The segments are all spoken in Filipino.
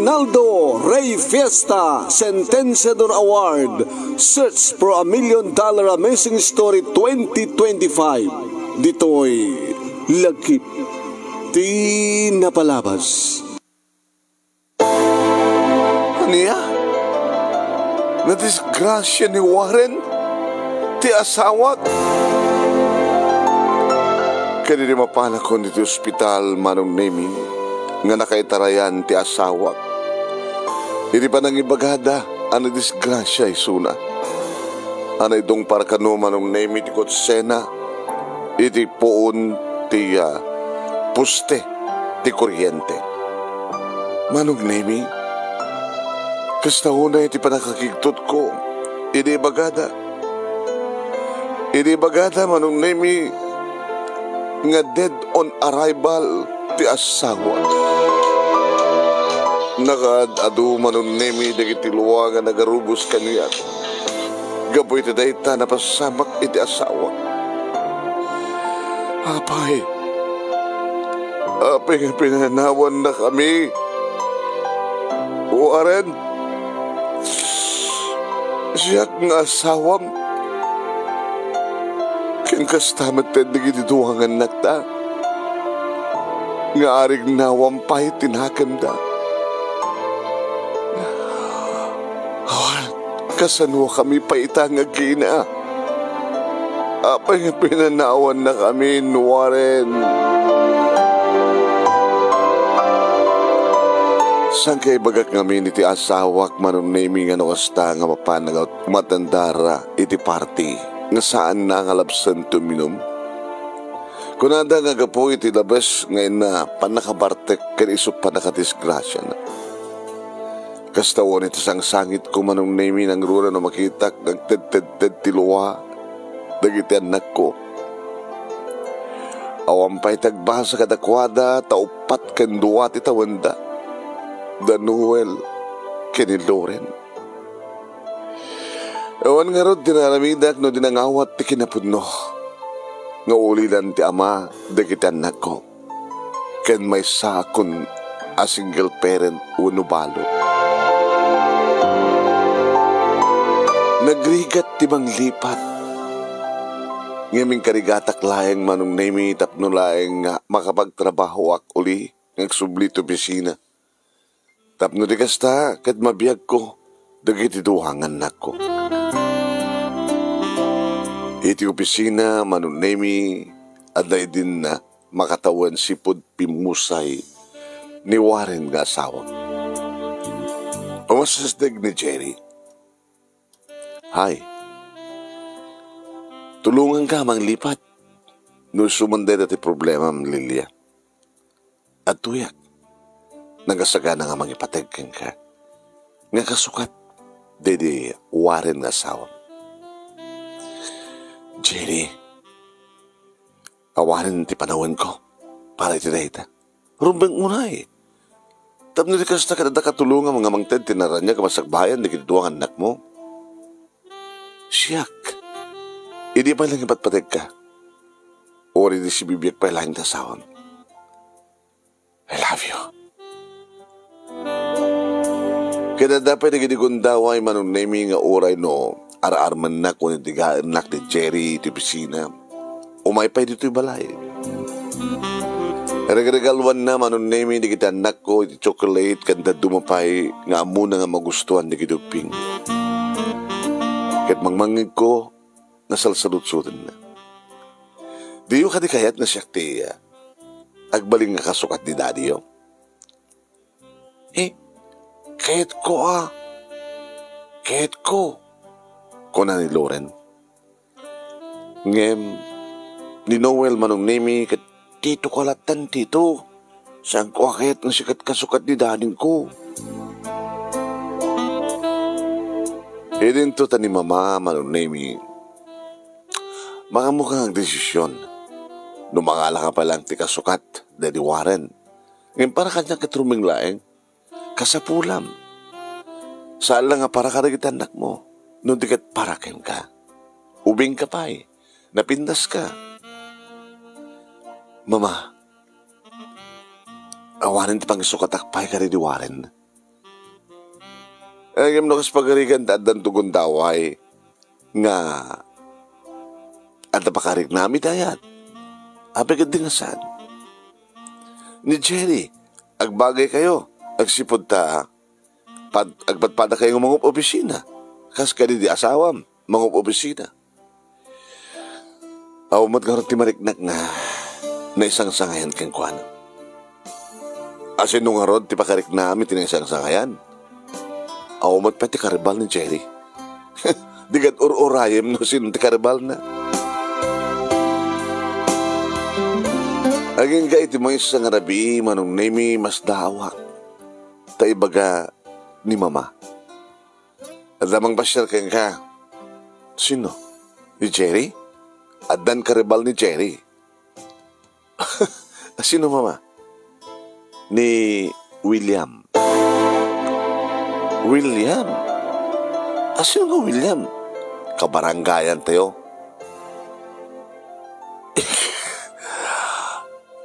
Ronaldo Rey Fiesta Sentenciador Award Search for a $1 Million Amazing Story 2025. Dito'y lagkip di napalabas. Aniya? Nadisgrasya ni Warren? Ti asawat? Kanina mapana ko dito ospital manong naming nga nakaitarayan ti asawat. Hindi pa nang ibagada ang nadisgrasya isuna. Ano itong para kano manong naming ti kotsena iti poon ti puste ti kuryente. Manong naming kasta una iti panakakigtot ko hindi bagada manong naming nga dead on arrival ti asawa. Nakaad-adu manon nemi dagiti luwaga nagarubos kaniyat. Gaboy ti dayta napasamak iti asawa. Apay nga pinanawan na kami. Warren, siyak nga asawam. Ken kastamat dagiti duwangan nakta. Nga arig nawampay tinakanda. Kasanwa kami pa itang agina. Apay nga pinanawan na kami, Warren. San kay bagak ngamin iti asawak manon naming ano kasta nga mapanagaw matandara iti party nga saan na nga labsan tuminom. Kunada nga gapo iti labas ngayon na panakabartek kan iso panakatisgrasya na. Kastawan iti sangsangit ko manong nami ng rura na makitak nagted-ted tiluwa dagiti anak ko. Awampay tagbasa kadakwada taupat kanduwa ti tawanda. Danuel kini Loren. Ewan nga rod dinaramidak no dinangawat ti kinapudno. Nga ulilan ti ama dagiti anak ko. Ken may sakon a single parent uno balo. Nagrigat ti bang lipat. Ngaming karigatak layang manong nami tapno layang makapagtrabaho ak uli ngagsublit opisina. Tapno di kasta kat mabiyag ko dagiti duhangan nako. Iti opisina manong nami aday din na makatawan sipod pimusay ni Warren nga asawa. Umasasdag ni Jerry. Hay, tulungan ka mang lipat. No sumunday dati problema ang Lilia. At tuyak, nagasagana nga mang ipatagkan ka. Nga kasukat, dede Warren nga asawa. Jerry, awarin ti panawan ko para iti dayta. Rumbang unay. Tapno di kasta kadada katulungan mga mangted tinaranya kamasagbayan di kiduduang anak mo. Siyak, hindi pa lang ipatpatag ka. O rin si bibiyag pa lang tasawang. I love you. Kaya dapat nagigundaway manong nami nga oray no ara-arman na kung nitigaan nak ni Jerry iti pisina. Umay pa dito'y balay. Regalwan na manong nami di kita anak ko iti chocolate kanda dumapay nga muna nga magustuhan di kituping. Kat mangmangig ko, nasalsalut-sutan na. Di yung kadikayat na siya ti, agbaling nga kasukat ni daddy yo. Kahit ko Kahit ko. Kuna ni Loren. Ngem, ni Noel manong nemi, kat tito kalatan tito. Saan ko kahit nga sikat kasukat ni daddy ko. Idinto ta ni mama manong nemi. Mga mukhang desisyon. Numangala ka pa lang ti kasukat, Daddy Warren. Ngayon para kanyang katruming laeng, kasapulam. Saan lang nga para karagit anak mo, nung dikat parakin ka. Ubing ka pa napindas ka. Mama, awanin ti pang sukatakpay ka Daddy Warren. Ang nakas pagarigan dan tugon daway nga at napakarik namin dayat. Apay ka dingasan. Ni Jerry, agbagay kayo, agsipod ta, agpadpada kayo ng mga opisina. Kas ka di asawam, mga opisina. Awmat ka rin timariknak na isang sangayan kang kuwan. Asin nung harod, ti pakarik namin tinang sangayan. Awmat pa ti karibal ni Jerry. Digat urayem no sin ti karibal na. Aging ka iti mga isang arabi, manong nemi mas dawak. Ta ibaga ni mama. At lamang pasyal kang ka. Sino? Ni Jerry? Adan karibal ni Jerry. Sino mama? Ni William. William? Sino nga William? Kabaranggayan tayo.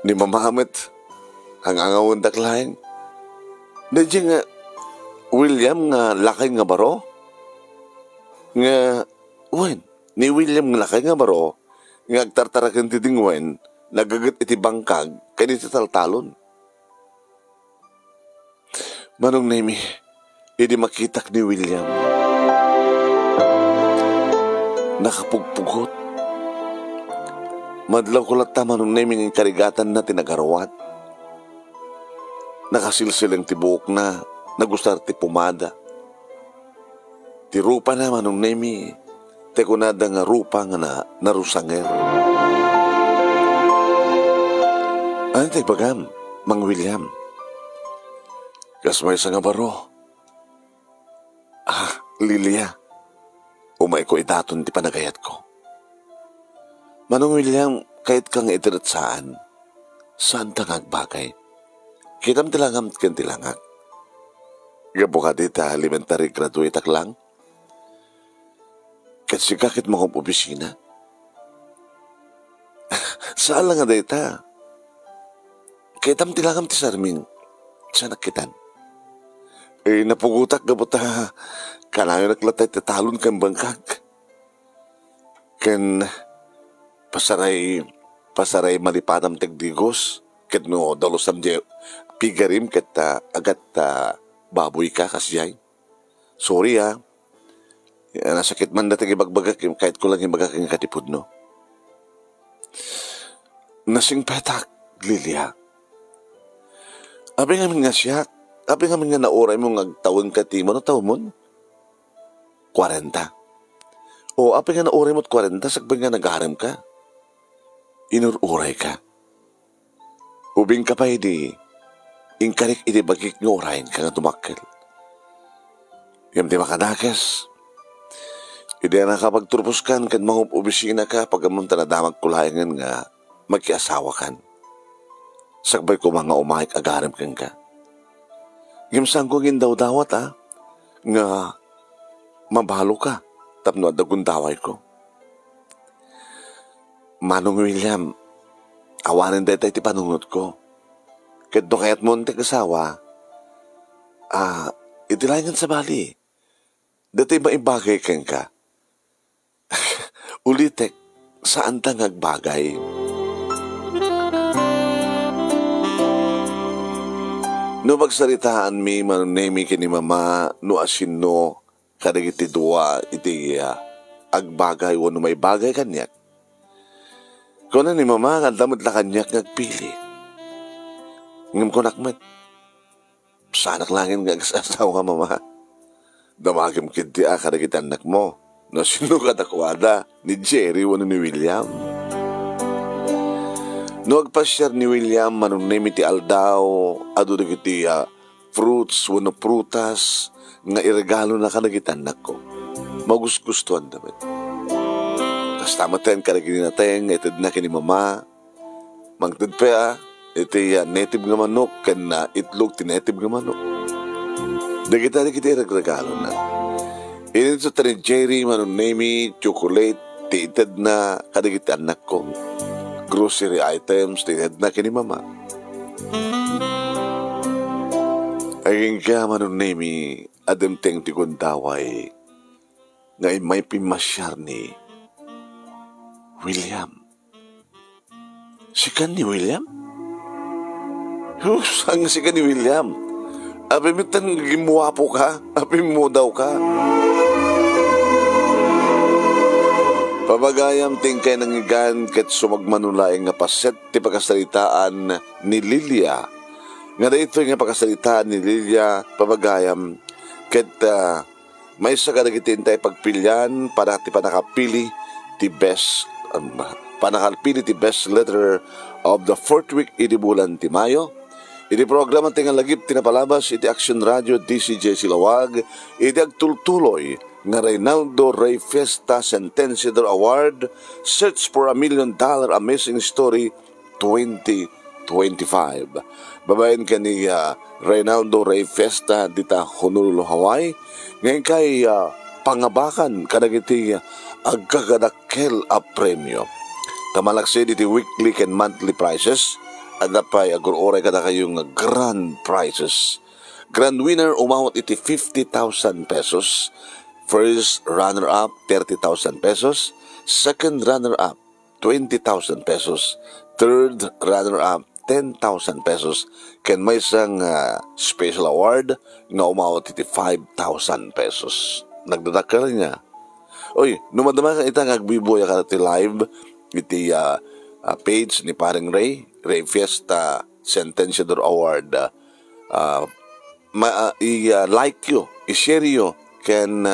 Ni Mama Amit, ang angawon daklain. Nadya nga, William nga lakay nga baro? Nga, ni William nga lakay nga baro, nga agtartarakan ti dingwen, nagagat iti bangkag, kaya iti taltalon. Manong nemi, hindi makitak ni William. Nakapugpugot. Madlaw ko lata manong nemi ng karigatan na tinagarawat. Nakasilsilang tibuk na, nagustar ti pumada. Ti rupa na manong nemi, te kunada nga rupa nga na narusanger. Ano tayo bagam, Mang William? Kasmay sa nga baro. Lilia. Umay ko idaton ti panagayat ko. Manong William, kahit kang itirat saan tangag bagay. Kitam tilangam ken tilangag. Gabo ka dita elementary graduate ak lang. Kasi kakit mo kong opisina. Saan lang nga dita? Kitam tilangam ti Sarming. Saan nakitan? Napugutak gabo ta. Kanayo naklatay tatalon kang bangkag. Ken pasaray malipanam tagdigos. Ket no dalosam di pigarim ket agat baboy ka kasiyay. Sorry nasakit man dati ibagbagak kahit ko lang ibagak ang katipod no. Nasing petak, Lilia. Abi ngamin nga siya. Abi ngamin nga nauray mong agtawon ka ti mo no taon mo? 40. O abi nga nauray mo't 40, sagbay nga nagharem ka. Inururay ka. Ubing ka pa hindi, ingkarik itibagik nga urayin ka nga tumakil. Yung di makadakas, hindi na nakapagturpos kan kan mga opisina ka pagamunta na damag kulayangan nga magkiasawa kan. Sagbay ko mga umahik agarem kang ka. Gimsang ko gindaw-dawat nga mabalo ka tapno at dagundaway ko. Manong William, awanin dahil ti panunod ko. Kahit do kaya't mo ang kasawa, itilayan sa bali. Dati maibagay kang ka. Ulitek, saan tangag bagay? No magsaritaan mi manunemi kini mama no asin no kadagiti dua iti agbagay o no may bagay kanyak. Kung ni mama nga damot la kanyak nagpili. Ngam ko nakmet. Sanak langin nga asawa mama. Damagim kiti kadagiti anak mo. No sino katakwada ni Jerry o ni William. No agpasyar ni William manunemi ti aldaw adu dagiti fruits wano prutas nga iregalo na kadagiti anak ko. Magus-gustuan dapat. Kas tamaten kadagiti nateng ited na kini mama. Mangted pa iti native nga manok ken itlog ti native nga manok. Dagiti iregalo na. Inin sa tani Jerry manunemi chocolate ti ited na kadagiti anak ko. Grocery items, tinad na kini mama. Ayun ka manunemi, ademteng ti kundaway nga may pimasyar ni William. Sikan ni William? Sang sikan ni William? Abi mitan gimuwapo ka? Abi mo daw ka? Pabagayam tingkay nangigan ket sumagmanulaing nga paset ti pagkasalitaan ni Lilia. Nga dito nga pagkasalitaan ni Lilia, pabagayam ket may sa kadagitintay pagpilyan para ti panakapili ti best letter of the 4th week iti bulan ti Mayo. Iti programa tinga lagip tinapalabas iti Action Radio DCJ Silawag iti agtultuloy nga Reynaldo Rey Fiesta Sentenciador Award Search for $1 Million Amazing Story 2025. Babayan ka ni Reynaldo Rey Fiesta dita Honolulu, Hawaii. Ngayon kay pangabakan kadagiti agkagadakkel a premyo. Tamalaksid iti weekly and monthly prizes at napay aguroray kada kayong grand prizes. Grand winner umawat iti 50,000 pesos. First runner-up 30,000 pesos. Second runner-up 20,000 pesos. Third runner-up 10,000 pesos. Ken may isang special award nga umawat iti 5,000 pesos. Nagdadakal niya. Oy, numadama ka itang agbiboya ka ti live iti page ni Paring Ray Fiesta Sentenciador Award. I-like yo, i-share yo, ken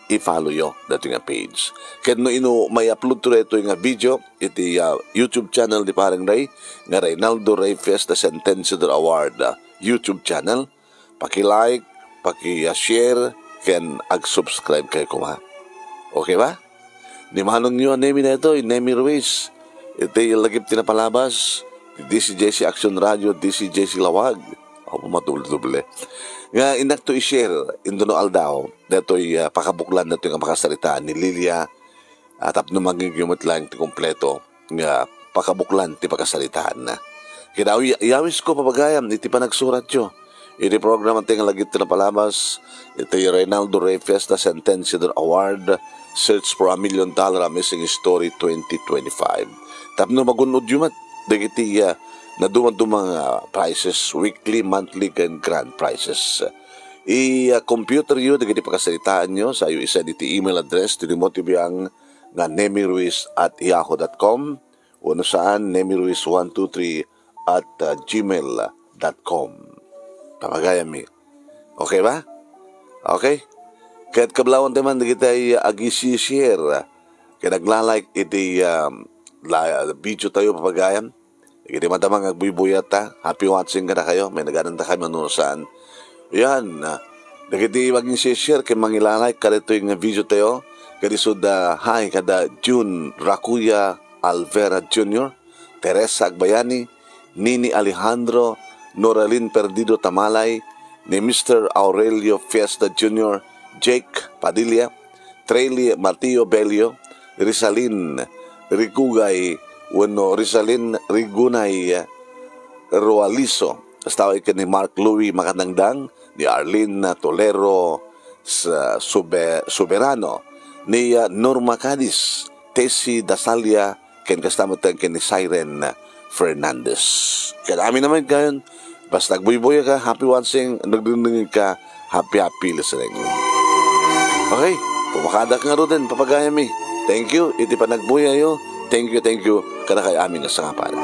i-follow yo dati nga page. Ken no ino may upload to reto nga video iti YouTube channel ni Paring Ray nga Reynaldo Rey Fiesta Sentenciador Award YouTube channel. Paki-like, paki-share, ken ag-subscribe kayo kuma. Okay ba? Ni manong nyo ang name na ito, Nemi Ruiz. Ito yung lagip tinapalabas. DCJC Action Radio, DCJC Lawag. Ako matulog-tuble. Nga inakto i-share, Indono Aldao, na ito'y pakabuklan na ito yung makasalitaan ni Lilia. At apno magigimot lang iti kompleto nga pakabuklan ti pakasalitaan na. Kaya iyawis ko papagayam, iti pa nagsurat yo. Iti program ang tingang lagip tinapalabas. Ito yung Reynaldo Rey Fiesta Sentenciador Award Search for $1 Million Amazing Story 2025. Tapno magunod yumat. Dagiti na dumang prizes, weekly, monthly, and grand prizes. I-computer yun, dagiti pagkasalitaan nyo sa iyo isa diti email address, tinimotibiyang nga nemiruiz@yahoo.com o no saan nemiruiz123@gmail.com. Pamagayami. Okay ba? Okay? Kahit kablawan taman dagiti agi-share. Kaya naglalike iti video tayo papagayam. Dagiti matamang agbubuyat ta. Happy watching ka na kayo. May nagananda kayo manunusaan. Yan. Dagiti mag-share kaya mangilalike ka rito yung video tayo. Kadisod hi kada June Racuya Alvera Jr., Teresa Agbayani, Nini Alejandro, Noralyn Perdido Tamalay, ni Mr. Aurelio Fiesta Jr., Jake Padilla, Trely Martillo Belio, Rizalin Rigugay, Rizalin Rigunay Roalizo, tawag ka ni Mark Louie Makatangdang, ni Arlene Tolero Soberano, ni Norma Cadiz, Tessie Dasalia, ken kastamatan ken ni Siren Fernandez. Kaya amin naman kayon, basta nagbuy-buya ka, happy watching, nagdunungin ka, happy listening. Okay, pumakada ka nga rin, papagayami. Thank you, iti pa nagbuya yo. Thank you, kada kay amin nga sangapan.